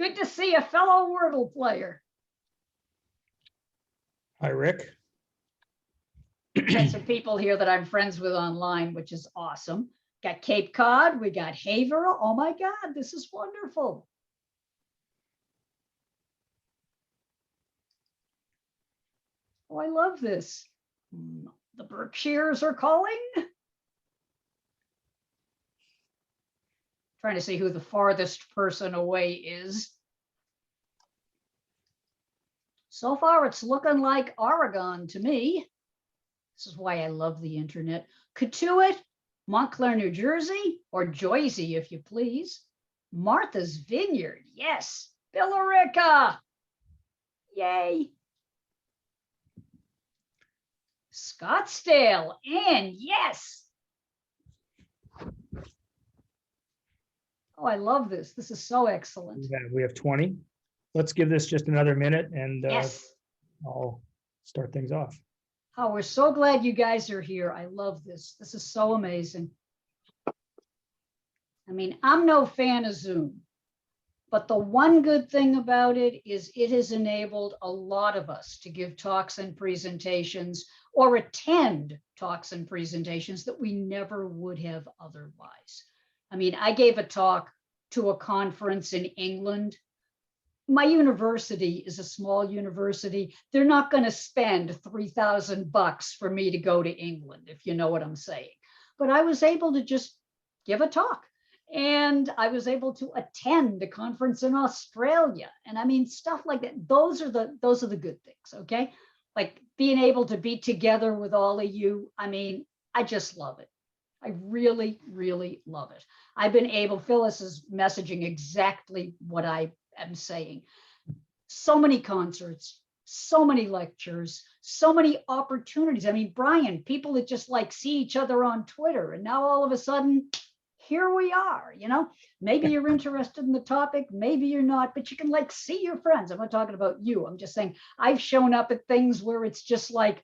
Good to see a fellow Wordle player. Hi, Rick. Got some people here that I'm friends with online, which is awesome. Got Cape Cod, we got Haverhill. Oh my God, this is wonderful. Oh, I love this. The Berkshires are calling. Trying to see who the farthest person away is. So far, it's looking like Oregon to me. This is why I love the internet. Cotuit, Montclair, New Jersey, or Joyzy, if you please. Martha's Vineyard, yes. Billerica, yay. Scottsdale, and yes. Oh, I love this. This is so excellent. Yeah, we have 20. Let's give this just another minute and Yes. I'll start things off. Oh, we're so glad you guys are here. I love this. This is so amazing. I mean, I'm no fan of Zoom, but the one good thing about it is it has enabled a lot of us to give talks and presentations or attend talks and presentations that we never would have otherwise. I mean, I gave a talk to a conference in England. My university is a small university. They're not going to spend $3,000 for me to go to England, if you know what I'm saying. But I was able to just give a talk, and I was able to attend a conference in Australia. And I mean, stuff like that. Those are the good things. Okay. Like being able to be together with all of you. I mean, I just love it. I really, really love it. I've been able, Phyllis is messaging exactly what I am saying. So many concerts, so many lectures, so many opportunities. I mean, Brian, people that just like see each other on Twitter, and now all of a sudden, here we are, you know, maybe you're interested in the topic, maybe you're not, but you can like see your friends. I'm not talking about you. I'm just saying I've shown up at things where it's just like,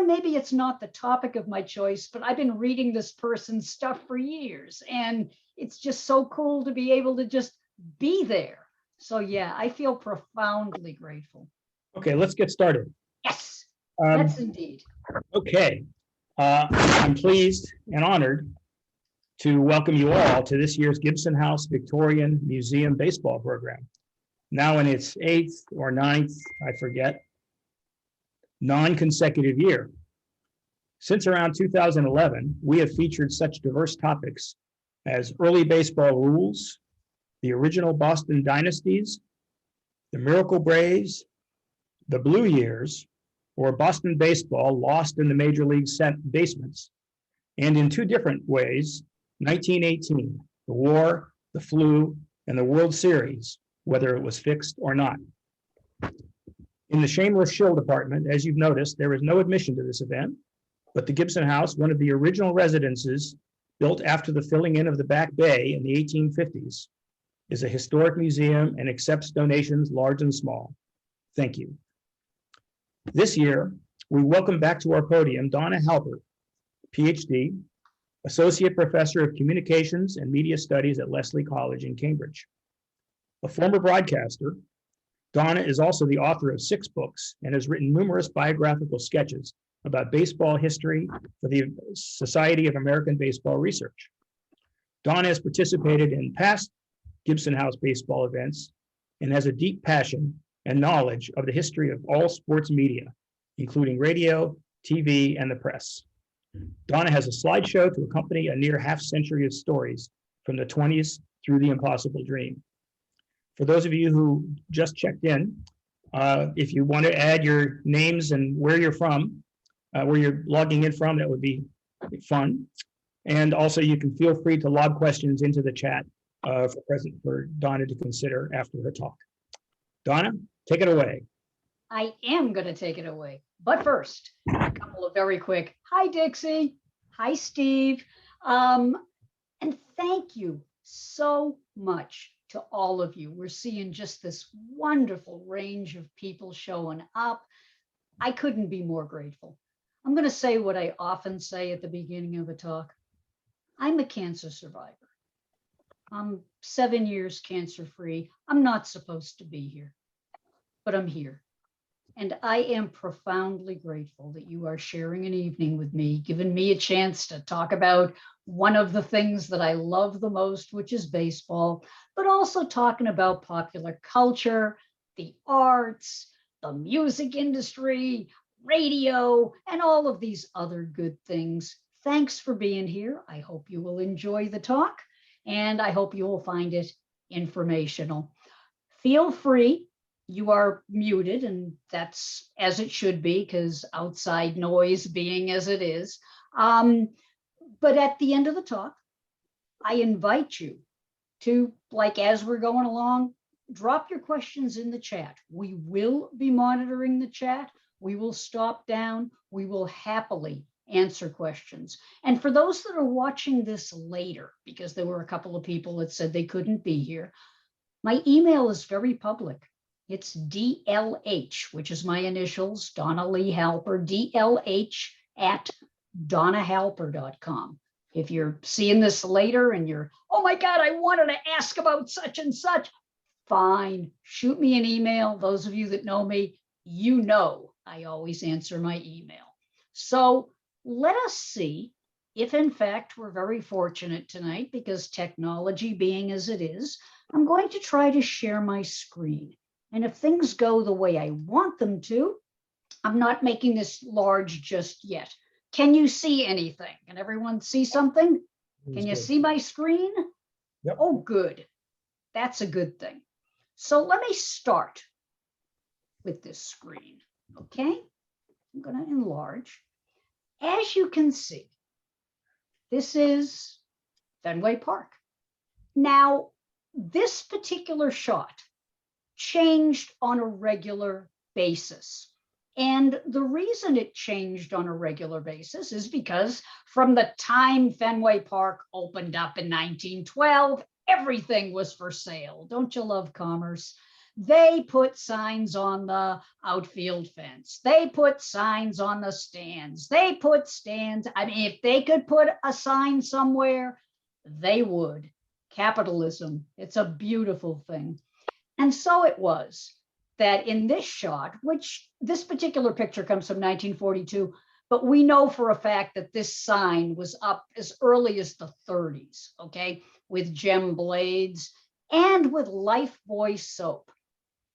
maybe it's not the topic of my choice, but I've been reading this person's stuff for years. And it's just so cool to be able to just be there. So yeah, I feel profoundly grateful. Okay, let's get started. Yes, let's indeed. Okay, I'm pleased and honored to welcome you all to this year's Gibson House Victorian Museum baseball program. Now in its 8th or 9th, I forget, non-consecutive year. Since around 2011, we have featured such diverse topics as early baseball rules, the original Boston dynasties, the Miracle Braves, the Blue Years, or Boston baseball lost in the major league basements, and in 2 different ways, 1918, the war, the flu, and the World Series, whether it was fixed or not. In the shameless shill department, as you've noticed, there is no admission to this event, but the Gibson House, one of the original residences built after the filling in of the Back Bay in the 1850s, is a historic museum and accepts donations large and small. Thank you. This year, we welcome back to our podium Donna Halper, Ph.D., Associate Professor of Communications and Media Studies at Lesley College in Cambridge. A former broadcaster, Donna is also the author of 6 books and has written numerous biographical sketches about baseball history for the Society of American Baseball Research. Donna has participated in past Gibson House baseball events and has a deep passion and knowledge of the history of all sports media, including radio, TV, and the press. Donna has a slideshow to accompany a near half-century of stories from the 20s through the Impossible Dream. For those of you who just checked in, if you want to add your names and where you're from, where you're logging in from, that would be fun. And also you can feel free to log questions into the chat for Donna to consider after her talk. Donna, take it away. I am going to take it away. But first, a couple of very quick, hi, Dixie. Hi, Steve. And thank you so much to all of you. We're seeing just this wonderful range of people showing up. I couldn't be more grateful. I'm going to say what I often say at the beginning of a talk. I'm a cancer survivor. I'm 7 years cancer-free. I'm not supposed to be here, but I'm here. And I am profoundly grateful that you are sharing an evening with me, giving me a chance to talk about one of the things that I love the most, which is baseball, but also talking about popular culture, the arts, the music industry, radio, and all of these other good things. Thanks for being here. I hope you will enjoy the talk, and I hope you will find it informational. Feel free. You are muted, and that's as it should be because outside noise being as it is. But at the end of the talk, I invite you to, like, as we're going along, drop your questions in the chat. We will be monitoring the chat. We will stop down. We will happily answer questions. And for those that are watching this later, because there were a couple of people that said they couldn't be here, my email is very public. It's DLH, which is my initials, Donna Lee Halper, DLH at donnahalper.com. If you're seeing this later and you're, oh my God, I wanted to ask about such and such, fine, shoot me an email. Those of you that know me, you know I always answer my email. So let us see if in fact we're very fortunate tonight, because technology being as it is, I'm going to try to share my screen. And if things go the way I want them to, I'm not making this large just yet. Can you see anything? Can everyone see something? Can you see my screen? Yep. Oh, good. That's a good thing. So let me start with this screen, okay? I'm going to enlarge. As you can see, this is Fenway Park. Now, this particular shot changed on a regular basis. And the reason it changed on a regular basis is because from the time Fenway Park opened up in 1912, everything was for sale. Don't you love commerce? They put signs on the outfield fence. They put signs on the stands. They put stands. I mean, if they could put a sign somewhere, they would. Capitalism, it's a beautiful thing. And so it was that in this shot, which this particular picture comes from 1942, but we know for a fact that this sign was up as early as the 30s, okay, with gem blades and with Lifebuoy soap.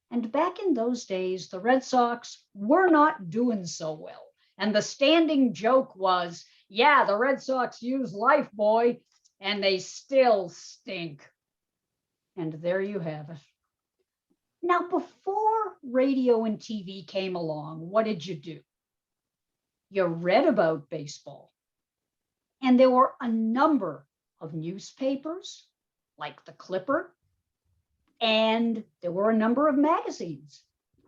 And back in those days, the Red Sox were not doing so well. And the standing joke was, yeah, the Red Sox use Lifebuoy and they still stink. And there you have it. Now, before radio and TV came along, what did you do? You read about baseball. And there were a number of newspapers, like the Clipper, and there were a number of magazines,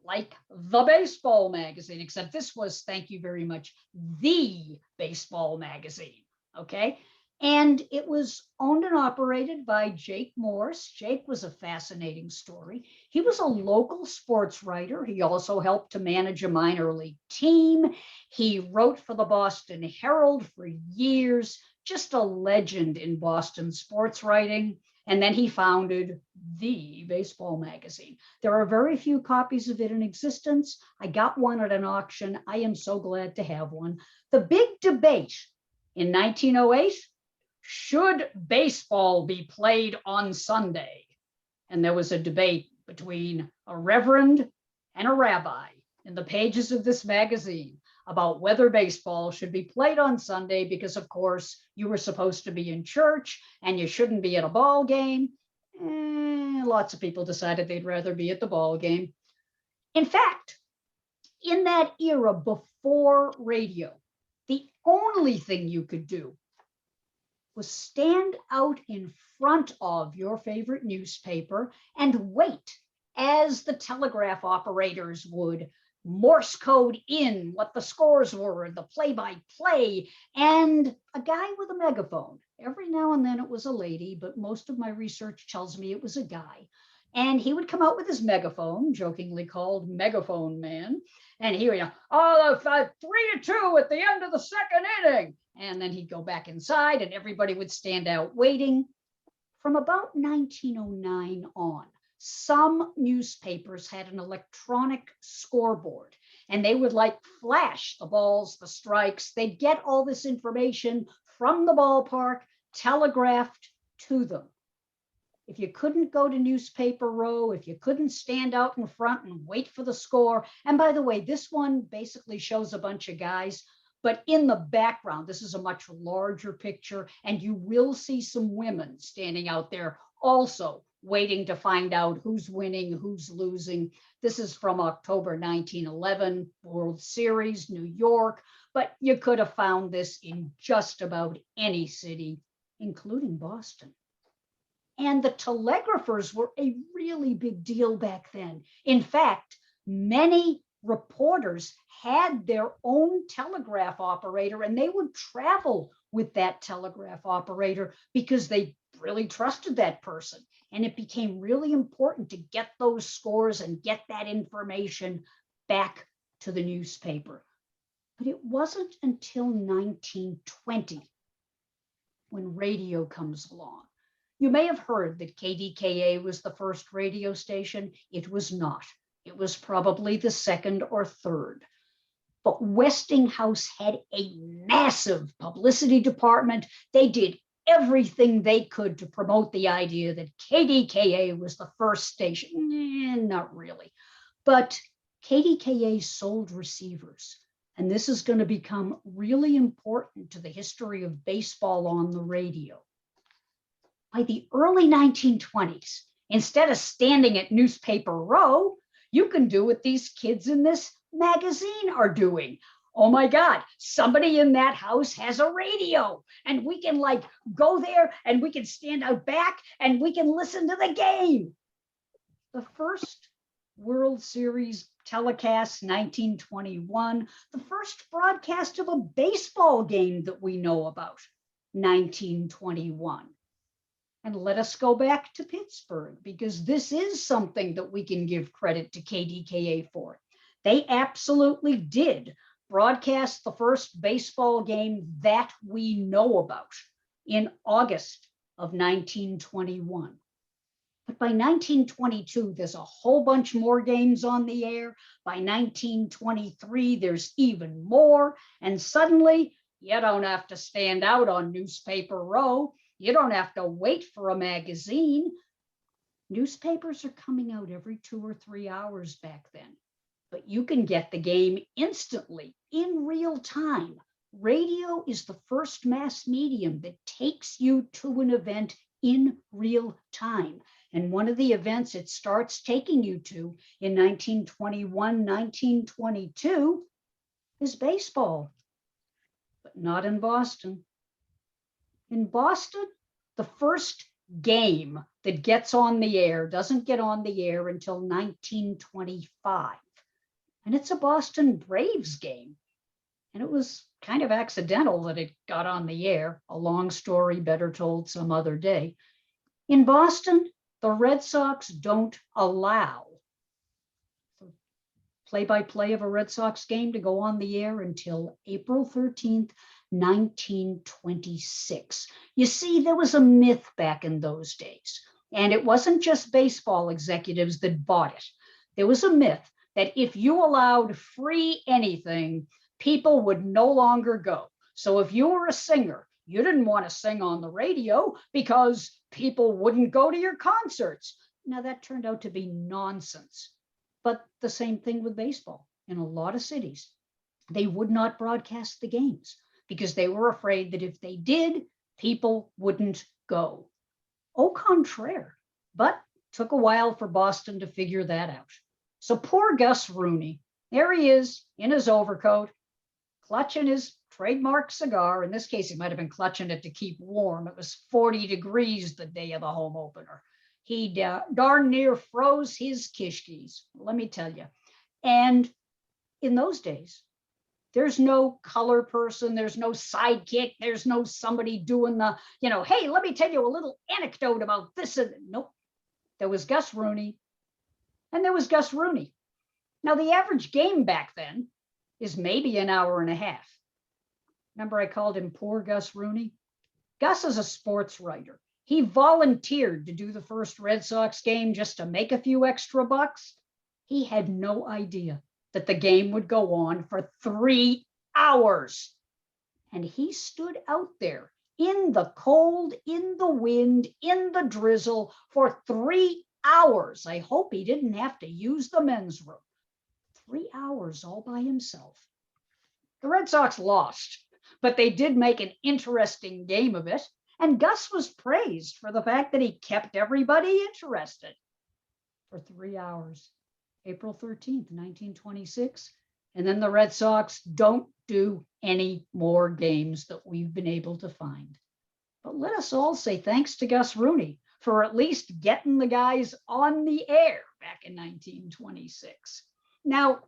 like the Baseball Magazine, except this was, thank you very much, the Baseball Magazine, okay? And it was owned and operated by Jake Morse. Jake was a fascinating story. He was a local sports writer. He also helped to manage a minor league team. He wrote for the Boston Herald for years, just a legend in Boston sports writing. And then he founded the Baseball Magazine. There are very few copies of it in existence. I got one at an auction. I am so glad to have one. The big debate in 1908, should baseball be played on Sunday? And there was a debate between a reverend and a rabbi in the pages of this magazine about whether baseball should be played on Sunday, because of course you were supposed to be in church and you shouldn't be at a ball game. Lots of people decided they'd rather be at the ball game. In fact, in that era before radio, the only thing you could do was stand out in front of your favorite newspaper and wait as the telegraph operators would Morse code in what the scores were, the play-by-play, and a guy with a megaphone. Every now and then it was a lady, but most of my research tells me it was a guy. And he would come out with his megaphone, jokingly called Megaphone Man, and he would yell, oh, 3-2 at the end of the second inning. And then he'd go back inside and everybody would stand out waiting from about 1909 on, some newspapers had an electronic scoreboard, and they would like flash the balls, the strikes. They'd get all this information from the ballpark telegraphed to them. If you couldn't go to newspaper row, if you couldn't stand out in front and wait for the score, and by the way, this one basically shows a bunch of guys, but in the background, this is a much larger picture, and you will see some women standing out there also waiting to find out who's winning, who's losing. This is from October 1911, World Series, New York, but you could have found this in just about any city, including Boston. And the telegraphers were a really big deal back then. In fact, many reporters had their own telegraph operator, and they would travel with that telegraph operator because they really trusted that person. And it became really important to get those scores and get that information back to the newspaper. But it wasn't until 1920 when radio comes along. You may have heard that KDKA was the first radio station. It was not. It was probably the second or third. But Westinghouse had a massive publicity department. They did everything they could to promote the idea that KDKA was the first station. Not really. But KDKA sold receivers. And this is going to become really important to the history of baseball on the radio. By the early 1920s, instead of standing at newspaper row, you can do what these kids in this magazine are doing. Oh my God, somebody in that house has a radio, and we can like go there and we can stand out back and we can listen to the game. The first World Series telecast, 1921, the first broadcast of a baseball game that we know about, 1921. And let us go back to Pittsburgh, because this is something that we can give credit to KDKA for. They absolutely did broadcast the first baseball game that we know about in August of 1921. But by 1922, there's a whole bunch more games on the air. By 1923, there's even more. And suddenly, you don't have to stand out on newspaper row. You don't have to wait for a magazine. Newspapers are coming out every 2 or 3 hours back then. But you can get the game instantly, in real time. Radio is the first mass medium that takes you to an event in real time. And one of the events it starts taking you to in 1921, 1922 is baseball, but not in Boston. In Boston, the first game that gets on the air doesn't get on the air until 1925. And it's a Boston Braves game. And it was kind of accidental that it got on the air. A long story better told some other day. In Boston, the Red Sox don't allow the play-by-play of a Red Sox game to go on the air until April 13th, 1926. You see, there was a myth back in those days, and it wasn't just baseball executives that bought it. There was a myth that if you allowed free anything, people would no longer go. So if you were a singer, you didn't want to sing on the radio because people wouldn't go to your concerts. Now that turned out to be nonsense. But the same thing with baseball. In a lot of cities, they would not broadcast the games because they were afraid that if they did, people wouldn't go. Au contraire, but took a while for Boston to figure that out. So poor Gus Rooney, there he is in his overcoat, clutching his trademark cigar. In this case, he might have been clutching it to keep warm. It was 40 degrees the day of the home opener. He darn near froze his kishkis, let me tell you. And in those days, there's no color person, there's no sidekick, there's no somebody doing the, hey, let me tell you a little anecdote about this. Nope. There was Gus Rooney, and there was Gus Rooney. Now, the average game back then is maybe an hour and a half. Remember I called him poor Gus Rooney? Gus is a sports writer. He volunteered to do the first Red Sox game just to make a few extra bucks. He had no idea that the game would go on for 3 hours. And he stood out there in the cold, in the wind, in the drizzle for 3 hours. I hope he didn't have to use the men's room. 3 hours all by himself. The Red Sox lost, but they did make an interesting game of it. And Gus was praised for the fact that he kept everybody interested for 3 hours, April 13th, 1926. And then the Red Sox don't do any more games that we've been able to find. But let us all say thanks to Gus Rooney for at least getting the guys on the air back in 1926. Now,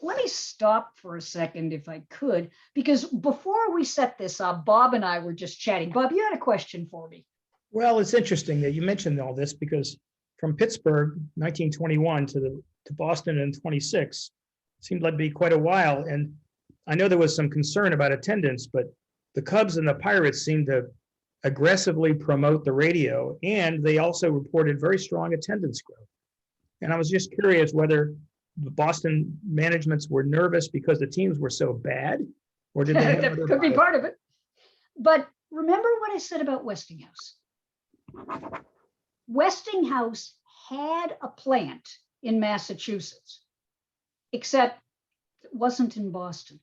let me stop for a second if I could, because before we set this up, Bob and I were just chatting. Bob, you had a question for me. Well, it's interesting that you mentioned all this because from Pittsburgh, 1921 to Boston in 26, seemed like to be quite a while. And I know there was some concern about attendance, but the Cubs and the Pirates seemed to aggressively promote the radio, and they also reported very strong attendance growth. And I was just curious whether the Boston managements were nervous because the teams were so bad, or did they have That could be part of it. But remember what I said about Westinghouse. Westinghouse had a plant in Massachusetts, except it wasn't in Boston.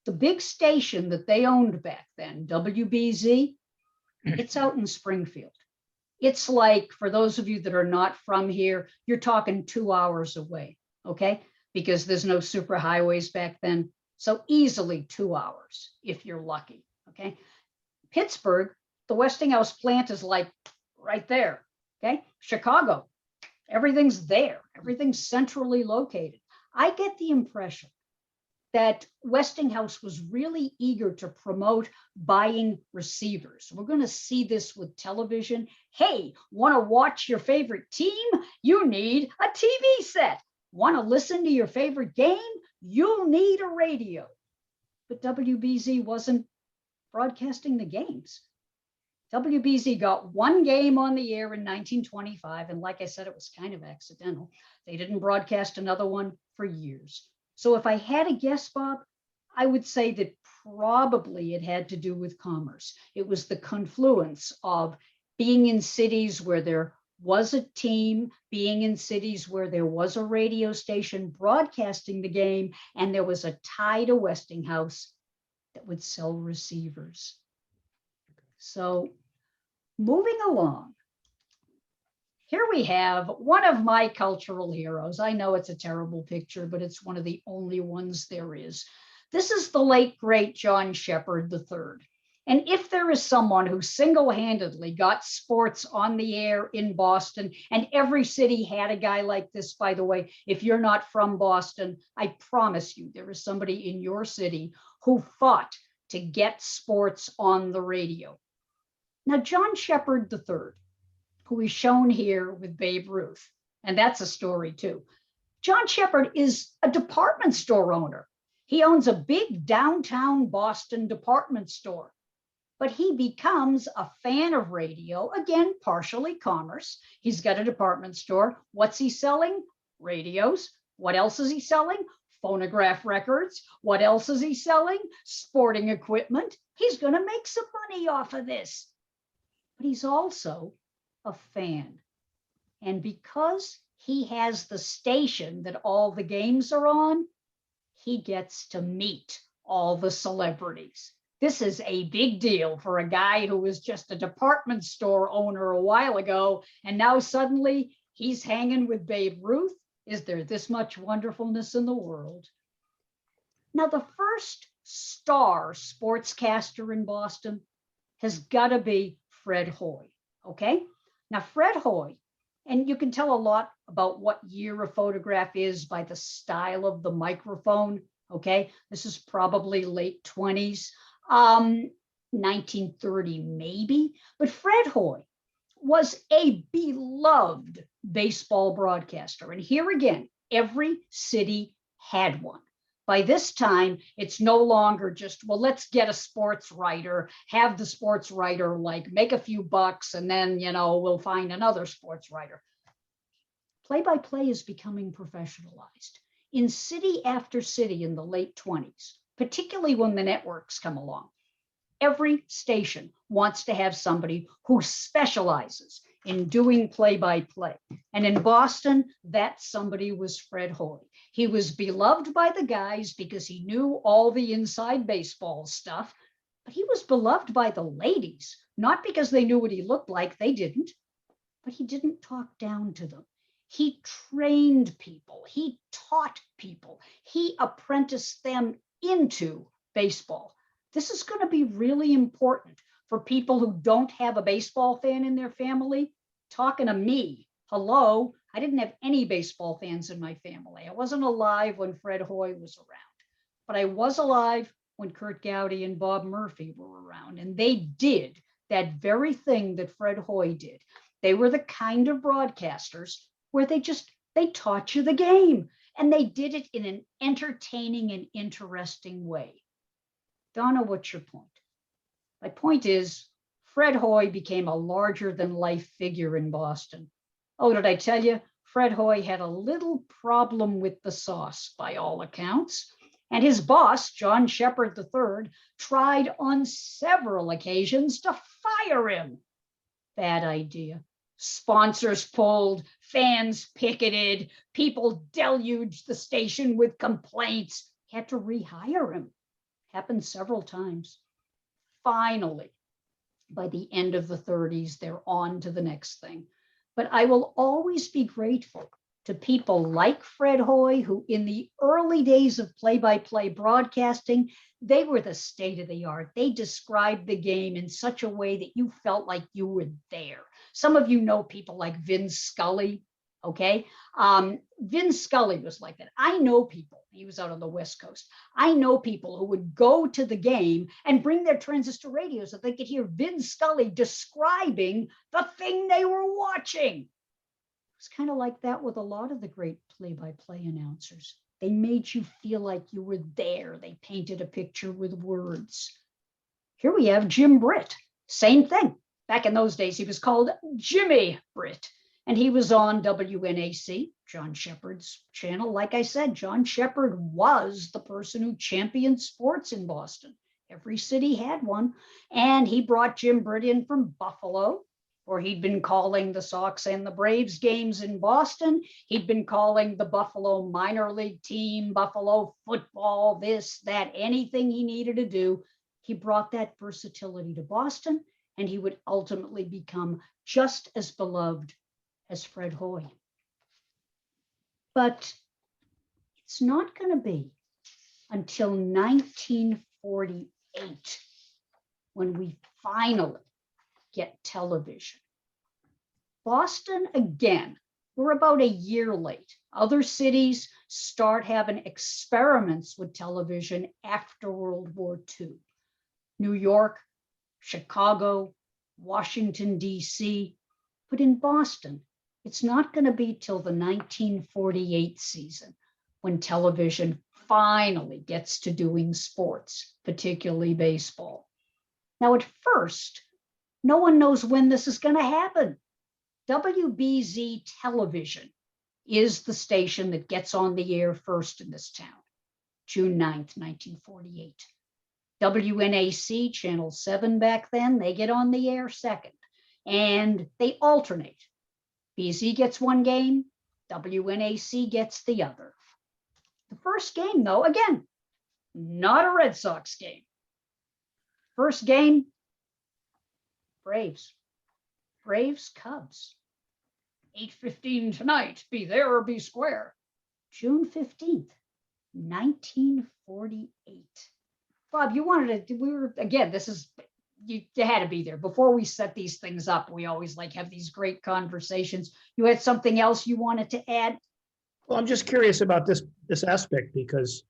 The big station that they owned back then, WBZ, it's out in Springfield. It's like, for those of you that are not from here, you're talking 2 hours away, okay? Because there's no superhighways back then. So easily 2 hours if you're lucky, okay? Pittsburgh, the Westinghouse plant is like right there, okay? Chicago, everything's there. Everything's centrally located. I get the impression that Westinghouse was really eager to promote buying receivers. We're going to see this with television. Hey, want to watch your favorite team? You need a TV set. Want to listen to your favorite game? You'll need a radio. But WBZ wasn't broadcasting the games. WBZ got one game on the air in 1925, and like I said, it was kind of accidental. They didn't broadcast another one for years. So if I had a guess, Bob, I would say that probably it had to do with commerce. It was the confluence of being in cities where there was a team, being in cities where there was a radio station broadcasting the game, and there was a tie to Westinghouse that would sell receivers. So moving along, here we have one of my cultural heroes. I know it's a terrible picture, but it's one of the only ones there is. This is the late, great John Shepard III. And if there is someone who single-handedly got sports on the air in Boston, and every city had a guy like this, by the way, if you're not from Boston, I promise you there is somebody in your city who fought to get sports on the radio. Now, John Shepard III, who is shown here with Babe Ruth, and that's a story too. John Shepard is a department store owner. He owns a big downtown Boston department store, but he becomes a fan of radio, again, partially commerce. He's got a department store. What's he selling? Radios. What else is he selling? Phonograph records. What else is he selling? Sporting equipment. He's going to make some money off of this. But he's also a fan. And because he has the station that all the games are on, he gets to meet all the celebrities. This is a big deal for a guy who was just a department store owner a while ago, and now suddenly he's hanging with Babe Ruth. Is there this much wonderfulness in the world? Now, the first star sportscaster in Boston has got to be Fred Hoey, okay? Now, Fred Hoey, and you can tell a lot about what year a photograph is by the style of the microphone, okay? This is probably late 20s, 1930 maybe, but Fred Hoey was a beloved baseball broadcaster. And here again, every city had one. By this time, it's no longer just, well, let's get a sports writer, have the sports writer like make a few bucks, and then, we'll find another sports writer. Play-by-play is becoming professionalized. In city after city in the late 20s, particularly when the networks come along, every station wants to have somebody who specializes in doing play-by-play. And in Boston, that somebody was Fred Hoey. He was beloved by the guys because he knew all the inside baseball stuff, but he was beloved by the ladies, not because they knew what he looked like, they didn't, but he didn't talk down to them. He trained people, he taught people, he apprenticed them into baseball. This is going to be really important for people who don't have a baseball fan in their family. Talking to me, hello, I didn't have any baseball fans in my family. I wasn't alive when Fred Hoey was around, but I was alive when Curt Gowdy and Bob Murphy were around, and they did that very thing that Fred Hoey did. They were the kind of broadcasters where they taught you the game, and they did it in an entertaining and interesting way. Donna, what's your point? My point is, Fred Hoey became a larger than life figure in Boston. Oh, did I tell you? Fred Hoey had a little problem with the sauce, by all accounts. And his boss, John Shepard III, tried on several occasions to fire him. Bad idea. Sponsors pulled, fans picketed, people deluged the station with complaints. He had to rehire him. Happened several times. Finally, by the end of the 30s, they're on to the next thing. But I will always be grateful to people like Fred Hoey, who in the early days of play-by-play broadcasting, they were the state of the art. They described the game in such a way that you felt like you were there. Some of you know people like Vin Scully, okay? Vin Scully was like that. I know people, he was out on the West Coast. I know people who would go to the game and bring their transistor radios so they could hear Vin Scully describing the thing they were watching. It's kind of like that with a lot of the great play-by-play announcers. They made you feel like you were there. They painted a picture with words. Here we have Jim Britt, same thing. Back in those days, he was called Jimmy Britt, and he was on WNAC, John Shepard's channel. Like I said, John Shepard was the person who championed sports in Boston. Every city had one, and he brought Jim Britt in from Buffalo, where he'd been calling the Sox and the Braves games in Boston. He'd been calling the Buffalo minor league team, Buffalo football, this, that, anything he needed to do. He brought that versatility to Boston, and he would ultimately become just as beloved as Fred Hoey. But it's not going to be until 1948 when we finally get television. Boston, again, we're about a year late. Other cities start having experiments with television after World War II. New York, Chicago, Washington, D.C., but in Boston, it's not going to be till the 1948 season when television finally gets to doing sports, particularly baseball. Now, at first, no one knows when this is going to happen. WBZ Television is the station that gets on the air first in this town, June 9th, 1948. WNAC, Channel 7 back then, they get on the air second, and they alternate. BZ gets one game, WNAC gets the other. The first game, though, again, not a Red Sox game. First game, Braves, Cubs. 8:15 tonight, be there or be square. June 15th, 1948. Bob, you wanted to, you had to be there. Before we set these things up, we always have these great conversations. You had something else you wanted to add? Well, I'm just curious about this aspect because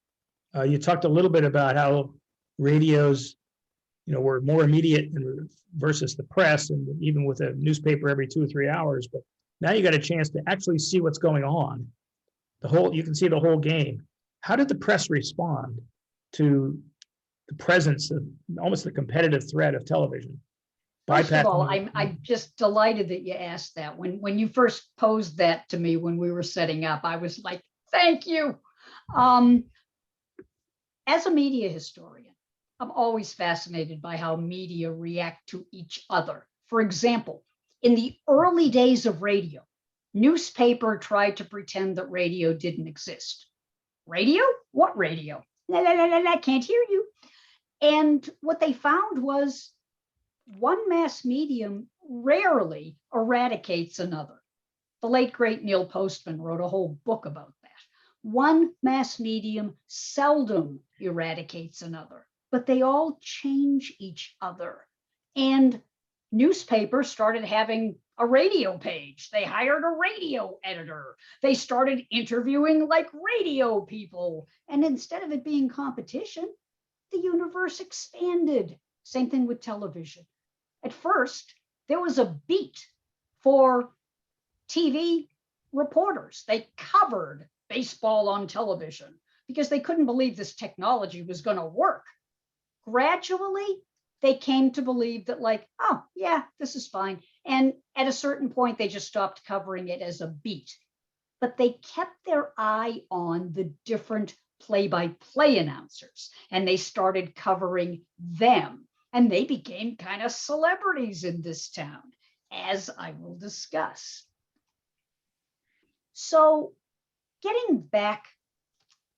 you talked a little bit about how radios, were more immediate versus the press, and even with a newspaper every 2 or 3 hours. But now you got a chance to actually see what's going on. You can see the whole game. How did the press respond to the presence of almost the competitive threat of television? First of all, Bypassing- I'm just delighted that you asked that. When you first posed that to me when we were setting up, I was like, thank you. As a media historian, I'm always fascinated by how media react to each other. For example, in the early days of radio, newspaper tried to pretend that radio didn't exist. Radio? What radio? La, la, la, la, la, can't hear you. And what they found was one mass medium rarely eradicates another. The late, great Neil Postman wrote a whole book about that. One mass medium seldom eradicates another, but they all change each other. And newspapers started having a radio page. They hired a radio editor. They started interviewing like radio people. And instead of it being competition, the universe expanded. Same thing with television. At first, there was a beat for TV reporters. They covered baseball on television because they couldn't believe this technology was going to work. Gradually, they came to believe that, like, oh, yeah, this is fine. And at a certain point, they just stopped covering it as a beat. But they kept their eye on the different play-by-play announcers, and they started covering them. And they became kind of celebrities in this town, as I will discuss. So getting back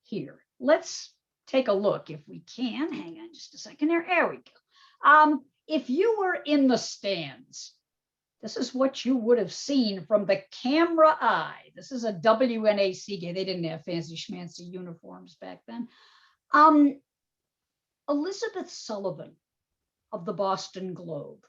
here, let's take a look if we can. Hang on just a second there. There we go. If you were in the stands, this is what you would have seen from the camera eye. This is a WNAC game. They didn't have fancy schmancy uniforms back then. Elizabeth Sullivan of the Boston Globe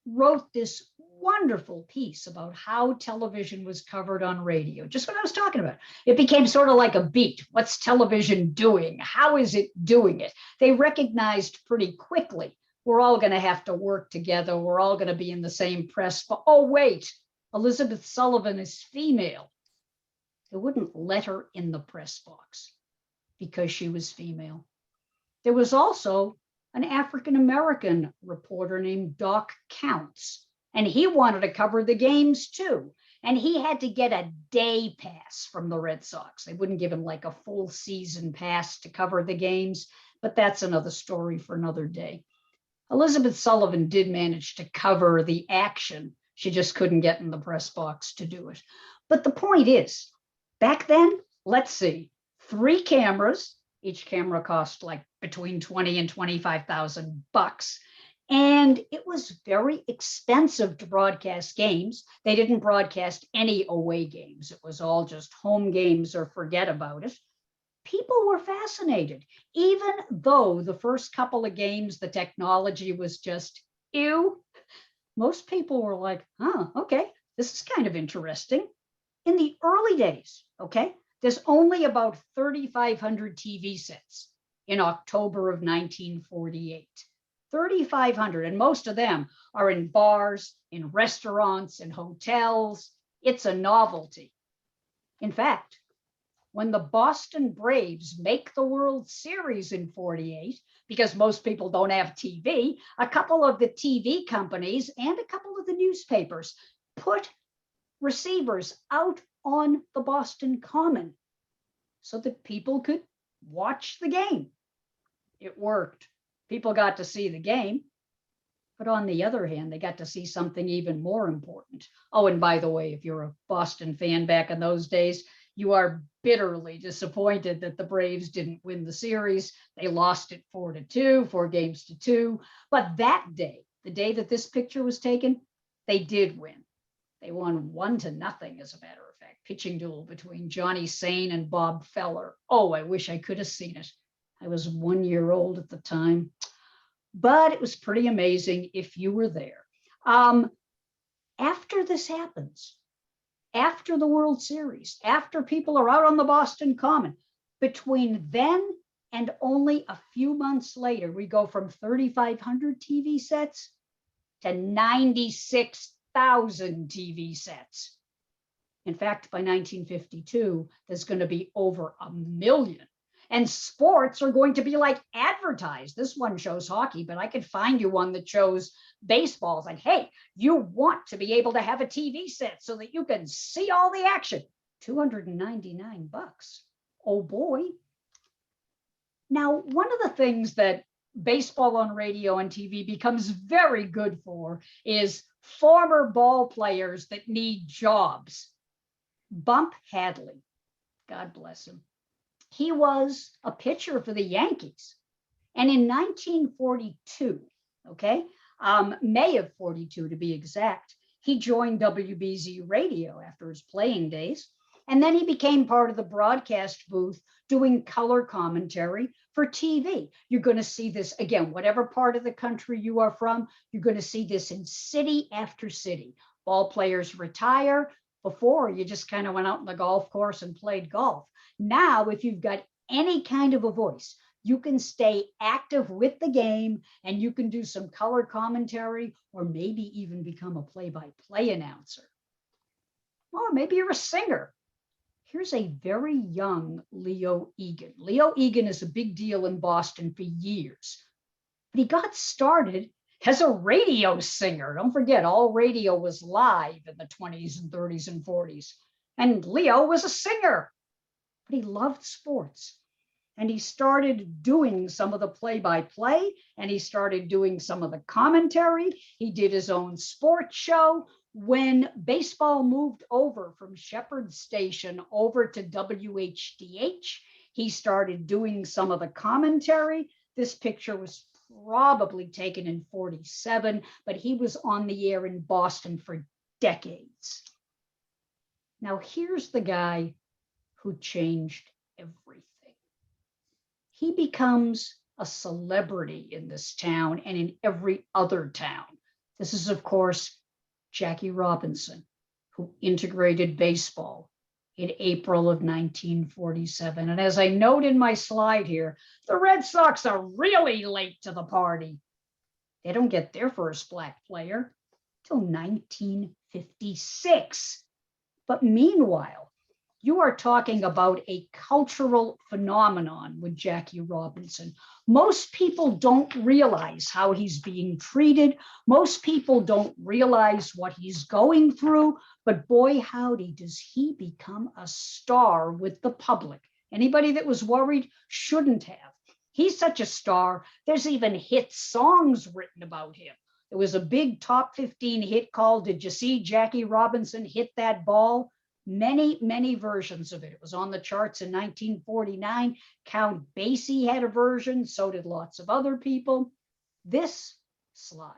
wrote this wonderful piece about how television was covered on radio. Just what I was talking about. It became sort of like a beat. What's television doing? How is it doing it? They recognized pretty quickly, we're all going to have to work together. We're all going to be in the same press. But oh, wait, Elizabeth Sullivan is female. They wouldn't let her in the press box because she was female. There was also an African-American reporter named Doc Counts, and he wanted to cover the games too. And he had to get a day pass from the Red Sox. They wouldn't give him like a full season pass to cover the games, but that's another story for another day. Elizabeth Sullivan did manage to cover the action. She just couldn't get in the press box to do it. But the point is, back then, let's see, 3 cameras. Each camera cost like between $20,000 and $25,000. And it was very expensive to broadcast games. They didn't broadcast any away games. It was all just home games or forget about it. People were fascinated, even though the first couple of games, the technology was just ew. Most people were like, oh, okay, this is kind of interesting. In the early days, okay, there's only about 3,500 TV sets in October of 1948. 3,500, and most of them are in bars, in restaurants, in hotels. It's a novelty. In fact, when the Boston Braves make the World Series in 48, because most people don't have TV, a couple of the TV companies and a couple of the newspapers put receivers out on the Boston Common so that people could watch the game. It worked. People got to see the game. But on the other hand, they got to see something even more important. Oh, and by the way, if you're a Boston fan back in those days, you are bitterly disappointed that the Braves didn't win the series. They lost it 4-2, 4 games to 2. But that day, the day that this picture was taken, they did win. They won 1-0, as a matter of fact. Pitching duel between Johnny Sain and Bob Feller. Oh, I wish I could have seen it. I was 1 year old at the time. But it was pretty amazing if you were there. After this happens, after the World Series, after people are out on the Boston Common, between then and only a few months later, we go from 3,500 TV sets to 96,000 TV sets. In fact, by 1952, there's going to be over 1 million And sports are going to be like advertised. This one shows hockey, but I could find you one that shows baseball. It's like, hey, you want to be able to have a TV set so that you can see all the action. $299. Oh boy. Now, one of the things that baseball on radio and TV becomes very good for is former ball players that need jobs. Bump Hadley, God bless him. He was a pitcher for the Yankees. And in 1942, okay, May of 42 to be exact, he joined WBZ Radio after his playing days. And then he became part of the broadcast booth doing color commentary for TV. You're going to see this again, whatever part of the country you are from, you're going to see this in city after city. Ball players retire. Before, you just kind of went out on the golf course and played golf. Now, if you've got any kind of a voice, you can stay active with the game and you can do some color commentary or maybe even become a play-by-play announcer. Or maybe you're a singer. Here's a very young Leo Egan. Leo Egan is a big deal in Boston for years, but he got started as a radio singer. Don't forget, all radio was live in the 20s and 30s and 40s. And Leo was a singer, but he loved sports. And he started doing some of the play-by-play, and he started doing some of the commentary. He did his own sports show. When baseball moved over from Shepard station over to WHDH, he started doing some of the commentary. This picture was probably taken in 47, but he was on the air in Boston for decades. Now, here's the guy who changed everything. He becomes a celebrity in this town and in every other town. This is, of course, Jackie Robinson, who integrated baseball in April of 1947. And as I note in my slide here, the Red Sox are really late to the party. They don't get their first black player till 1956. But meanwhile, you are talking about a cultural phenomenon with Jackie Robinson. Most people don't realize how he's being treated. Most people don't realize what he's going through, but boy, howdy, does he become a star with the public. Anybody that was worried shouldn't have. He's such a star. There's even hit songs written about him. There was a big top 15 hit called "Did You See Jackie Robinson Hit That Ball?" Many, many versions of it. It was on the charts in 1949. Count Basie had a version, so did lots of other people. This slide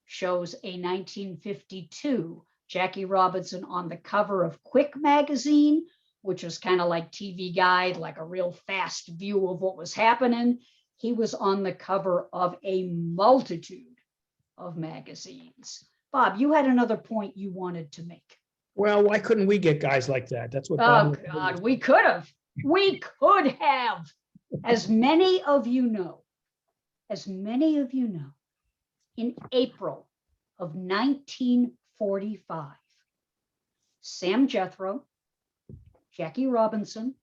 shows a 1952 Jackie Robinson on the cover of Quick magazine, which was kind of like TV Guide, like a real fast view of what was happening. He was on the cover of a multitude of magazines. Bob, you had another point you wanted to make. Well, why couldn't we get guys like that? That's what. Oh God, we could have. We could have. As many of you know, in April of 1945, Sam Jethro, Jackie Robinson,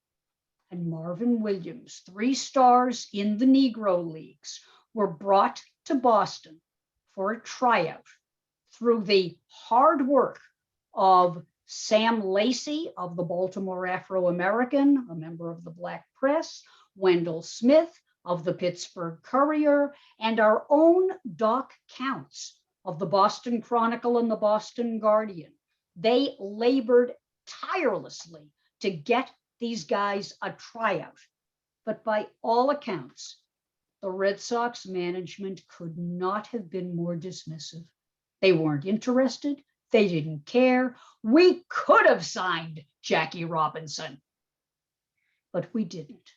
and Marvin Williams, 3 stars in the Negro Leagues, were brought to Boston for a tryout through the hard work of Sam Lacey of the Baltimore Afro-American, a member of the Black Press, Wendell Smith of the Pittsburgh Courier, and our own Doc Counts of the Boston Chronicle and the Boston Guardian. They labored tirelessly to get these guys a tryout. But by all accounts, the Red Sox management could not have been more dismissive. They weren't interested. They didn't care. We could have signed Jackie Robinson, but we didn't.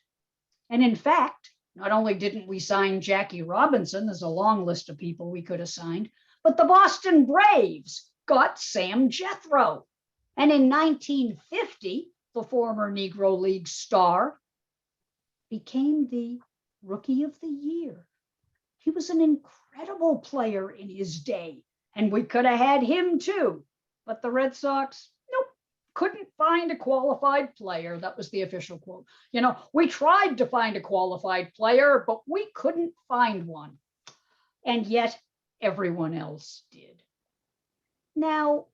And in fact, not only didn't we sign Jackie Robinson, there's a long list of people we could have signed, but the Boston Braves got Sam Jethro. And in 1950, the former Negro League star became the Rookie of the Year. He was an incredible player in his day. And we could have had him too, but the Red Sox, nope, couldn't find a qualified player. That was the official quote. We tried to find a qualified player, but we couldn't find one. And yet everyone else did. Now,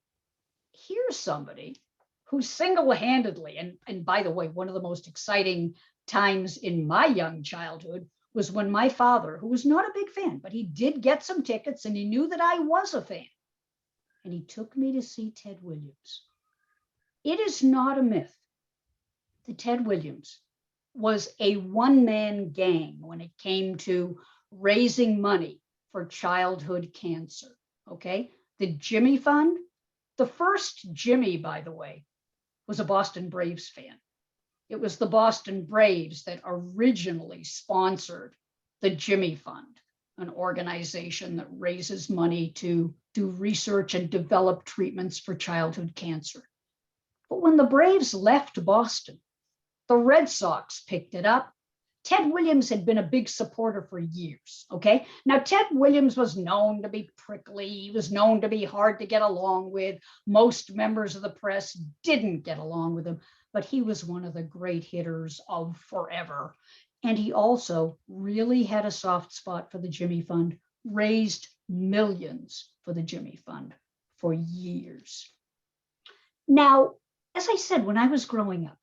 here's somebody who single-handedly, and by the way, one of the most exciting times in my young childhood was when my father, who was not a big fan, but he did get some tickets and he knew that I was a fan. And he took me to see Ted Williams. It is not a myth that Ted Williams was a one-man gang when it came to raising money for childhood cancer, okay? The Jimmy Fund, the first Jimmy, by the way, was a Boston Braves fan. It was the Boston Braves that originally sponsored the Jimmy Fund, an organization that raises money to do research and develop treatments for childhood cancer. But when the Braves left Boston, the Red Sox picked it up. Ted Williams had been a big supporter for years, okay? Now, Ted Williams was known to be prickly. He was known to be hard to get along with. Most members of the press didn't get along with him, but he was one of the great hitters of forever. And he also really had a soft spot for the Jimmy Fund, raised millions for the Jimmy Fund for years. Now, as I said, when I was growing up,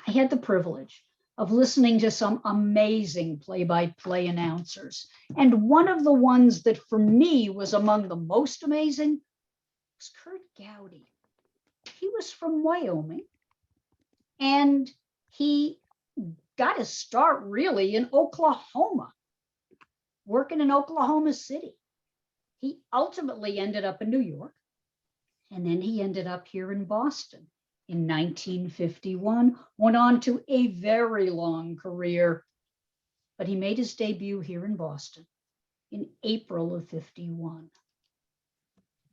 I had the privilege of listening to some amazing play-by-play announcers. And one of the ones that for me was among the most amazing was Curt Gowdy. He was from Wyoming, and he got his start really in Oklahoma, working in Oklahoma City. He ultimately ended up in New York, and then he ended up here in Boston. In 1951, went on to a very long career, but he made his debut here in Boston in April of 51.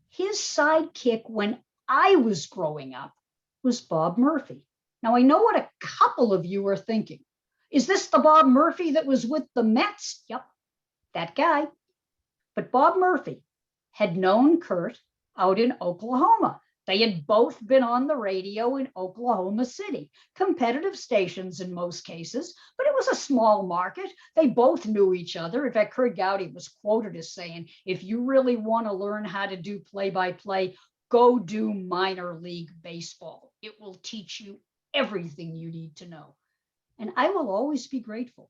His sidekick when I was growing up was Bob Murphy. Now, I know what a couple of you are thinking. Is this the Bob Murphy that was with the Mets? Yep, that guy. But Bob Murphy had known Curt out in Oklahoma. They had both been on the radio in Oklahoma City, competitive stations in most cases, but it was a small market. They both knew each other. In fact, Curt Gowdy was quoted as saying, if you really want to learn how to do play-by-play, go do minor league baseball. It will teach you everything you need to know. And I will always be grateful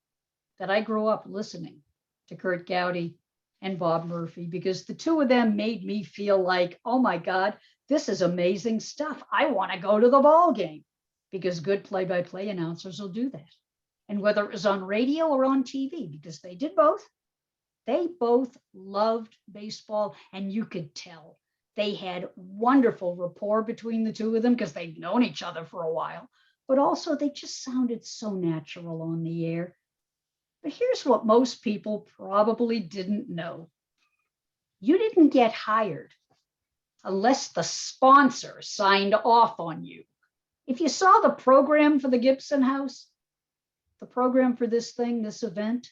that I grew up listening to Curt Gowdy and Bob Murphy, because the two of them made me feel like, oh my God, this is amazing stuff. I want to go to the ball game, because good play-by-play announcers will do that. And whether it was on radio or on TV, because they did both, they both loved baseball, and you could tell they had wonderful rapport between the two of them because they'd known each other for a while, but also they just sounded so natural on the air. But here's what most people probably didn't know. You didn't get hired unless the sponsor signed off on you. If you saw the program for the Gibson House, the program for this thing, this event,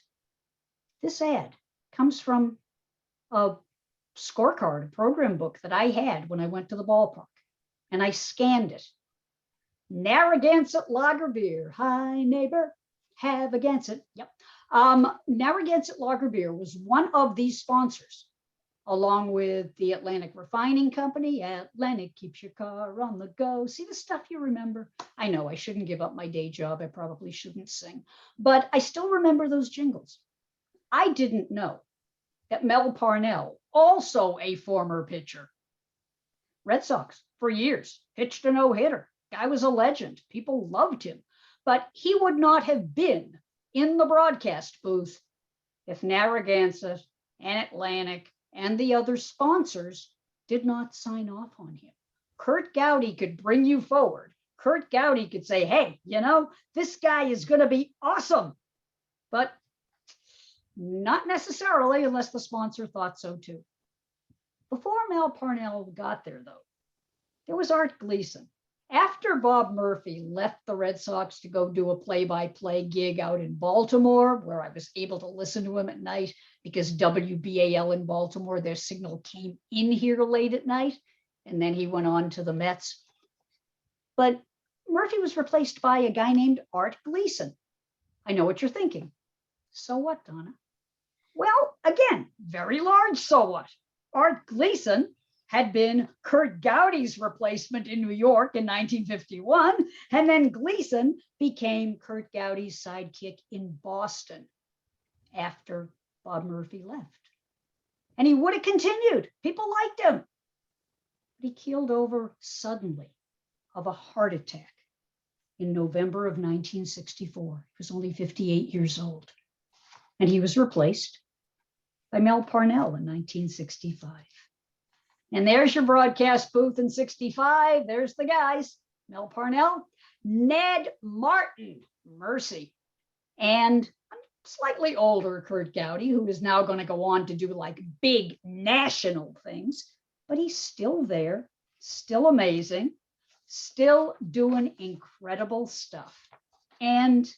this ad comes from a scorecard, a program book that I had when I went to the ballpark, and I scanned it. Narragansett Lager Beer. Hi, neighbor. Have against it. Yep. Narragansett Lager Beer was one of these sponsors, along with the Atlantic Refining Company. Atlantic keeps your car on the go. See the stuff you remember? I know I shouldn't give up my day job. I probably shouldn't sing, but I still remember those jingles. I didn't know that Mel Parnell, also a former pitcher, Red Sox for years, pitched a no-hitter. Guy was a legend. People loved him, but he would not have been in the broadcast booth if Narragansett and Atlantic and the other sponsors did not sign off on him. Curt Gowdy could bring you forward. Curt Gowdy could say, hey, you know, this guy is going to be awesome, but not necessarily unless the sponsor thought so too. Before Mel Parnell got there, though, there was Art Gleason. After Bob Murphy left the Red Sox to go do a play-by-play gig out in Baltimore, where I was able to listen to him at night because WBAL in Baltimore, their signal came in here late at night, and then he went on to the Mets. But Murphy was replaced by a guy named Art Gleason. I know what you're thinking. So what, Donna? Well, again, very large so what. Art Gleason had been Curt Gowdy's replacement in New York in 1951, and then Gleason became Curt Gowdy's sidekick in Boston after Bob Murphy left. And he would have continued. People liked him. But he keeled over suddenly of a heart attack in November of 1964. He was only 58 years old. And he was replaced by Mel Parnell in 1965. And there's your broadcast booth in 65. There's the guys, Mel Parnell, Ned Martin, mercy, and slightly older Curt Gowdy, who is now going to go on to do like big national things, but he's still there, still amazing, still doing incredible stuff. And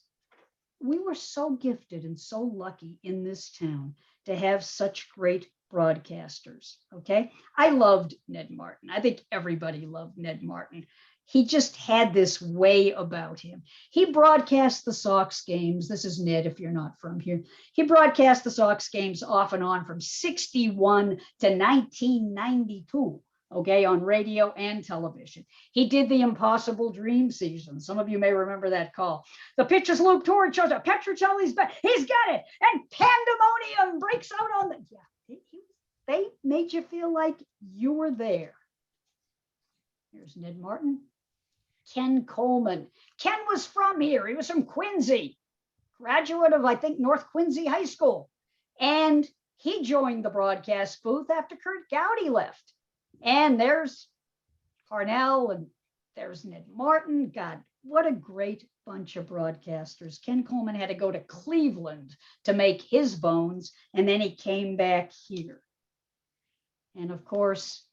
we were so gifted and so lucky in this town to have such great broadcasters. Okay. I loved Ned Martin. I think everybody loved Ned Martin. He just had this way about him. He broadcast the Sox games. This is Ned, if you're not from here. He broadcast the Sox games off and on from 61 to 1992. Okay, on radio and television. He did the Impossible Dream season. Some of you may remember that call. The pitch is looped toward shows up. Petrocelli's back. He's got it. And pandemonium breaks out on the. Yeah, they made you feel like you were there. Here's Ned Martin. Ken Coleman. Ken was from here. He was from Quincy, graduate of, I think, North Quincy High School. And he joined the broadcast booth after Curt Gowdy left. And there's Parnell and there's Ned Martin. God, what a great bunch of broadcasters. Ken Coleman had to go to Cleveland to make his bones, and then he came back here. And of course,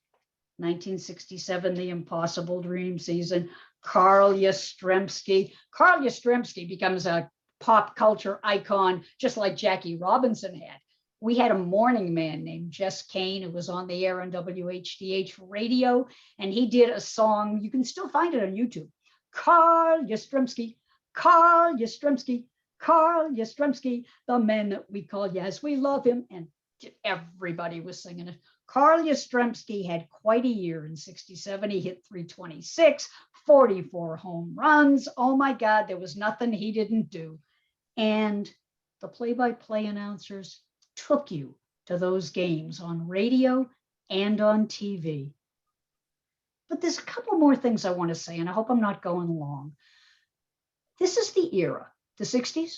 1967, the Impossible Dream season, Carl Yastrzemski. Carl Yastrzemski becomes a pop culture icon, just like Jackie Robinson had. We had a morning man named Jess Kane who was on the air on WHDH radio, and he did a song. You can still find it on YouTube. Carl Yastrzemski, Carl Yastrzemski, Carl Yastrzemski, the man that we call Yes, we love him. And everybody was singing it. Carl Yastrzemski had quite a year in 67. He hit 326, 44 home runs. Oh my God, there was nothing he didn't do. And the play-by-play announcers took you to those games on radio and on TV. But there's a couple more things I want to say, and I hope I'm not going long. This is the era, the 60s,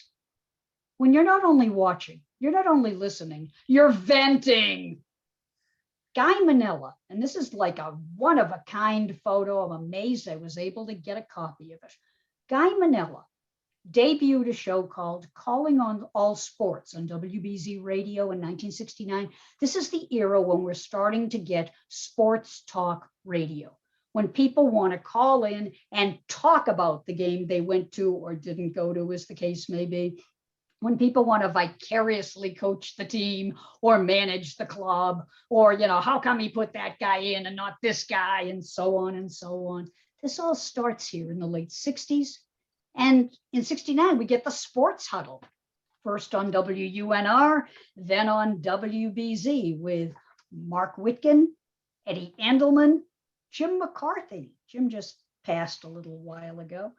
when you're not only watching, you're not only listening, you're venting. Guy Manella, and this is like a one-of-a-kind photo. I'm amazed I was able to get a copy of it. Guy Manella debuted a show called Calling on All Sports on WBZ Radio in 1969. This is the era when we're starting to get sports talk radio, when people want to call in and talk about the game they went to or didn't go to, as the case may be, when people want to vicariously coach the team or manage the club, or, you know, how come he put that guy in and not this guy, and so on and so on. This all starts here in the late 60s. And in 69, we get the Sports Huddle, first on WUNR, then on WBZ with Mark Whitkin, Eddie Andelman, Jim McCarthy. Jim just passed a little while ago.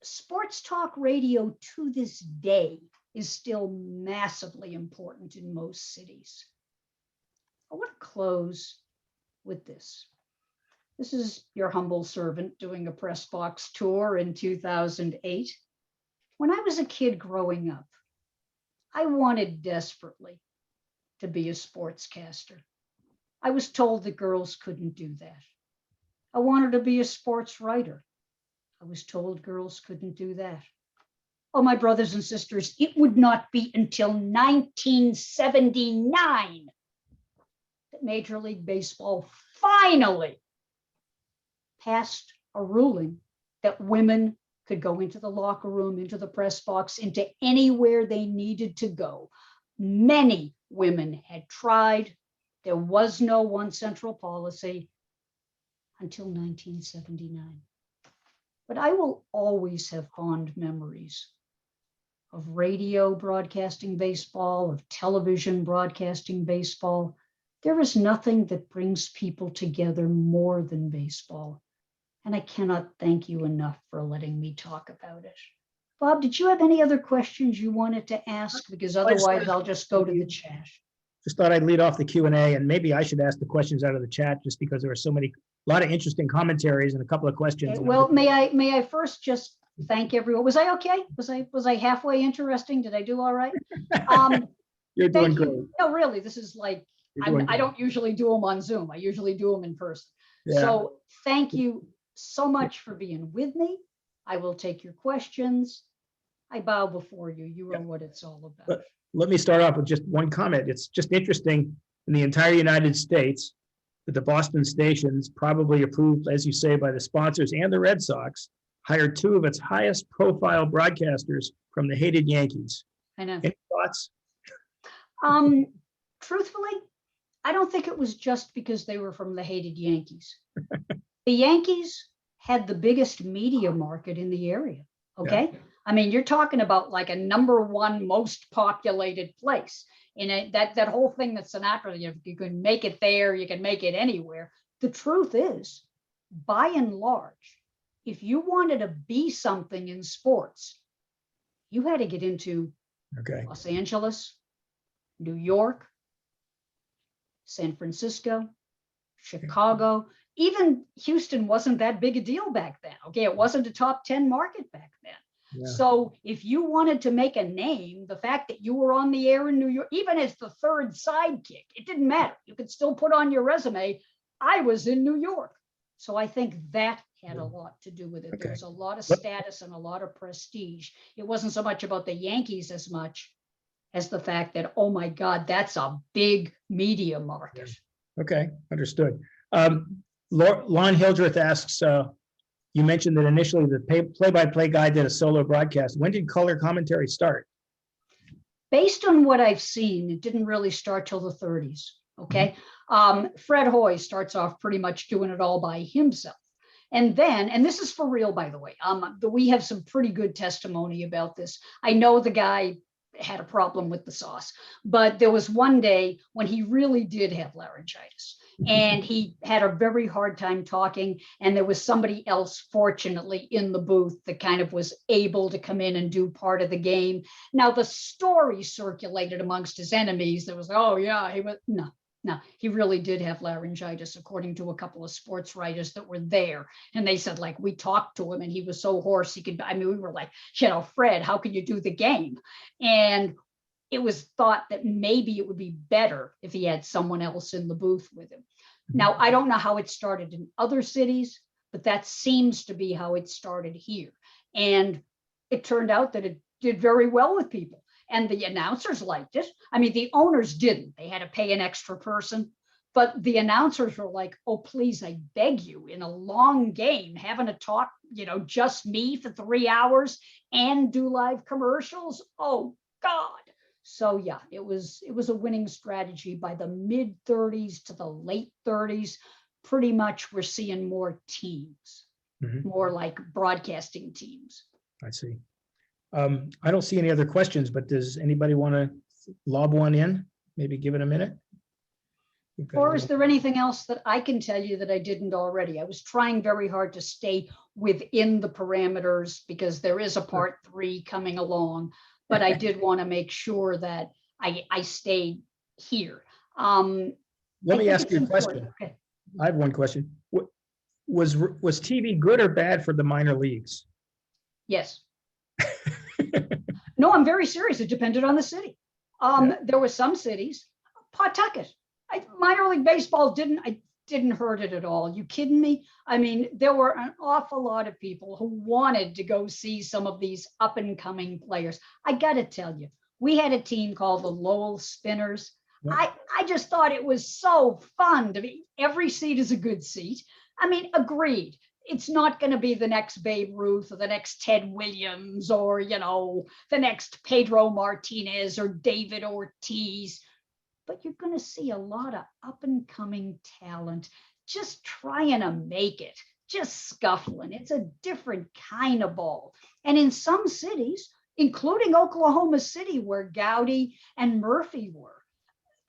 Sports talk radio to this day is still massively important in most cities. I want to close with this. This is your humble servant doing a press box tour in 2008. When I was a kid growing up, I wanted desperately to be a sportscaster. I was told that girls couldn't do that. I wanted to be a sports writer. I was told girls couldn't do that. Oh, my brothers and sisters, it would not be until 1979 that Major League Baseball finally passed a ruling that women could go into the locker room, into the press box, into anywhere they needed to go. Many women had tried. There was no one central policy until 1979. But I will always have fond memories of radio broadcasting baseball, of television broadcasting baseball. There is nothing that brings people together more than baseball. And I cannot thank you enough for letting me talk about it. Bob, did you have any other questions you wanted to ask? Because otherwise I'll just go to the chat. Just thought I'd lead off the Q&A, and maybe I should ask the questions out of the chat just because there were a lot of interesting commentaries and a couple of questions. Okay, well, may I first just thank everyone. Was I okay? Was I halfway interesting? Did I do all right? You're doing Thank great. you. No, really, this is like, I don't usually do them on Zoom. I usually do them in person. Yeah. So thank you so much for being with me. I will take your questions. I bow before you. You are what it's all about. Let me start off with just one comment. It's just interesting in the entire United States that the Boston stations, probably approved, as you say, by the sponsors and the Red Sox, hired two of its highest profile broadcasters from the hated Yankees. I know. Any thoughts? Truthfully, I don't think it was just because they were from the hated Yankees. The Yankees had the biggest media market in the area. Okay. Yeah. I mean, you're talking about like a #1 most populated place. And that whole thing that Sinatra, you can make it there, you can make it anywhere. The truth is, by and large, if you wanted to be something in sports, you had to get into Los Angeles, New York, San Francisco, Chicago. Even Houston wasn't that big a deal back then. Okay, it wasn't a top 10 market back then. Yeah. So if you wanted to make a name, the fact that you were on the air in New York, even as the third sidekick, it didn't matter. You could still put on your resume, I was in New York. So I think that had a lot to do with it. There was a lot of status and a lot of prestige. It wasn't so much about the Yankees as much as the fact that, oh my God, that's a big media market. Okay, understood. Lon Hildreth asks, you mentioned that initially the play-by-play guy did a solo broadcast. When did color commentary start? Based on what I've seen, it didn't really start till the 30s. Okay. Mm-hmm. Fred Hoey starts off pretty much doing it all by himself. And then, and this is for real, by the way, we have some pretty good testimony about this. I know the guy had a problem with the sauce, but there was one day when he really did have laryngitis and he had a very hard time talking, and there was somebody else fortunately in the booth that kind of was able to come in and do part of the game. Now the story circulated amongst his enemies that was, oh yeah, he was, no, he really did have laryngitis, according to a couple of sports writers that were there. And they said, like, we talked to him and he was so hoarse he could, I mean, we were like, Fred, how can you do the game? And it was thought that maybe it would be better if he had someone else in the booth with him. Now, I don't know how it started in other cities, but that seems to be how it started here. And it turned out that it did very well with people. And the announcers liked it. I mean, the owners didn't. They had to pay an extra person. But the announcers were like, oh, please, I beg you, in a long game, having to talk, just me for 3 hours and do live commercials. Oh, God. So, yeah, it was a winning strategy by the mid 30s to the late 30s. Pretty much we're seeing more teams, more like broadcasting teams. I see. I don't see any other questions, but does anybody want to lob one in? Maybe give it a minute. Or is there anything else that I can tell you that I didn't already? I was trying very hard to stay within the parameters because there is a part 3 coming along, but I did want to make sure that I stayed here. Let me ask you a question. Okay. I have one question. Was TV good or bad for the minor leagues? Yes. No, I'm very serious. It depended on the city. There were some cities, Pawtucket. Minor league baseball didn't hurt it at all. You kidding me? I mean, there were an awful lot of people who wanted to go see some of these up and coming players. I got to tell you, we had a team called the Lowell Spinners. Yeah. I just thought it was so fun to be. Every seat is a good seat. I mean, agreed. It's not going to be the next Babe Ruth or the next Ted Williams or, the next Pedro Martinez or David Ortiz. But you're going to see a lot of up and coming talent just trying to make it, just scuffling. It's a different kind of ball. And in some cities, including Oklahoma City, where Gowdy and Murphy were,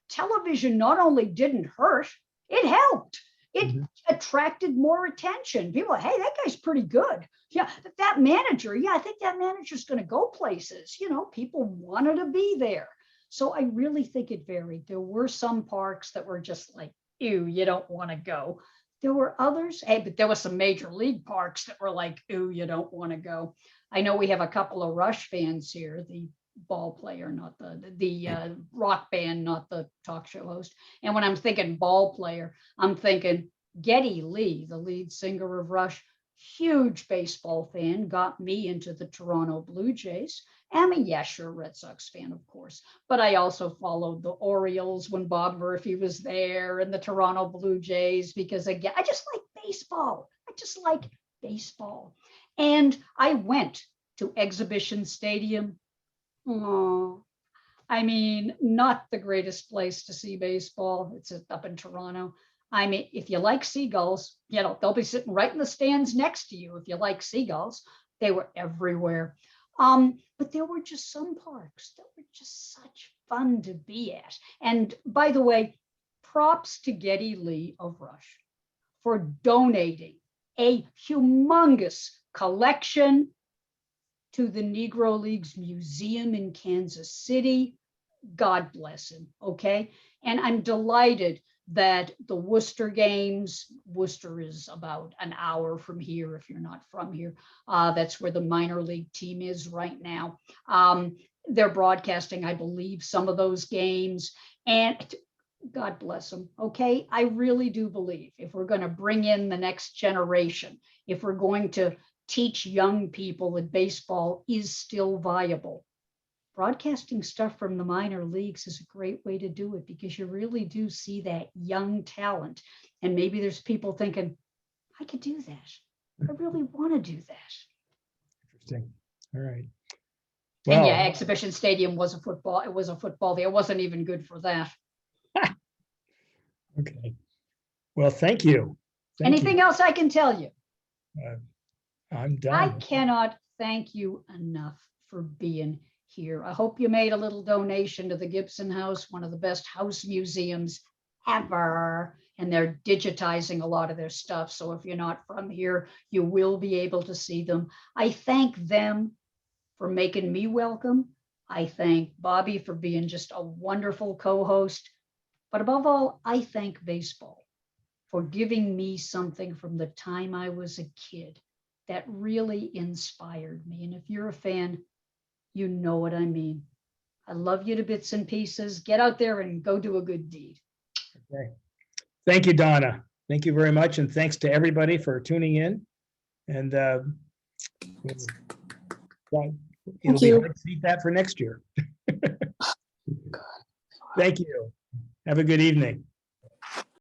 television not only didn't hurt, it helped. It attracted more attention. People, hey, that guy's pretty good. Yeah, that manager, yeah, I think that manager's going to go places. You know, people wanted to be there. So I really think it varied. There were some parks that were just like, ew, you don't want to go. There were others, hey, but there were some major league parks that were like, ew, you don't want to go. I know we have a couple of Rush fans here, the ball player, not the rock band, not the talk show host. And when I'm thinking ball player, I'm thinking Geddy Lee, the lead singer of Rush, huge baseball fan, got me into the Toronto Blue Jays. I'm a Red Sox fan, of course, but I also followed the Orioles when Bob Murphy was there and the Toronto Blue Jays, because again, I just like baseball. I just like baseball. And I went to Exhibition Stadium. Oh, I mean, not the greatest place to see baseball. It's up in Toronto. I mean, if you like seagulls, you know, they'll be sitting right in the stands next to you. If you like seagulls, they were everywhere. But there were just some parks that were just such fun to be at. And by the way, props to Geddy Lee of Rush for donating a humongous collection to the Negro Leagues Museum in Kansas City. God bless him, okay? And I'm delighted that the Worcester games, Worcester is about an hour from here if you're not from here. That's where the minor league team is right now. They're broadcasting, I believe, some of those games, and God bless them, okay? I really do believe if we're going to bring in the next generation, if we're going to teach young people that baseball is still viable, broadcasting stuff from the minor leagues is a great way to do it, because you really do see that young talent. And maybe there's people thinking, I could do that. I really want to do that. Interesting. All right. Well, and yeah, Exhibition Stadium was a football. It was a football there. It wasn't even good for that. Okay. Well, thank you. Anything else I can tell you? I'm done. I cannot thank you enough for being here. I hope you made a little donation to the Gibson House, one of the best house museums ever. And they're digitizing a lot of their stuff. So if you're not from here, you will be able to see them. I thank them for making me welcome. I thank Bobby for being just a wonderful co-host. But above all, I thank baseball for giving me something from the time I was a kid that really inspired me. And if you're a fan, you know what I mean. I love you to bits and pieces. Get out there and go do a good deed. Okay. Thank you, Donna. Thank you very much. And thanks to everybody for tuning in. And it'll be hard to beat that for next year. Thank you. Have a good evening.